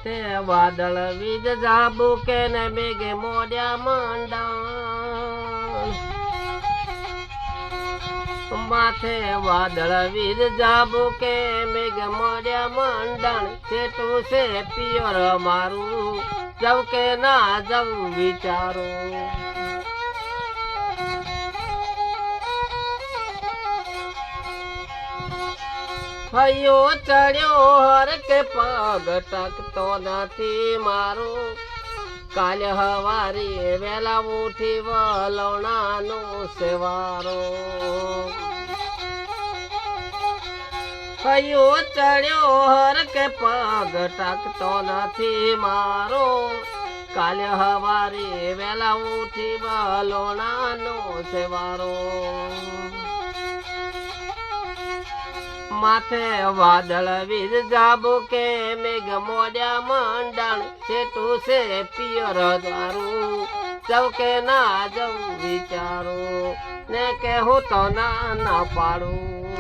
માથે વાદળ વીજ ઝાબુકે ને મેઘે મોડ્યા મંડાણ માથે વાદળ વીજ ઝાબુકે મેઘ મોડ્યા મંડાણ છેટું છે પિયર મારું જવ કે ના જવું વિચારો હૈયો ચડ્યો હર કે પગ ટકતો નથી મારું કાલે હવારી વેલા ઉઠી વલણાનો સેવારો હૈયો ચડ્યો હર કે પગ ટકતો નથી મારો કાલે હવારી વેલા ઉઠી વલણાનો સેવારો માથે વાદળ વીજ ઝાબુકે મેઘ મોડ્યા મંડાણ છેટું છે પિયર દ્વારું જવ કે ના જવું વિચારો ને કે હું તો ના પાડું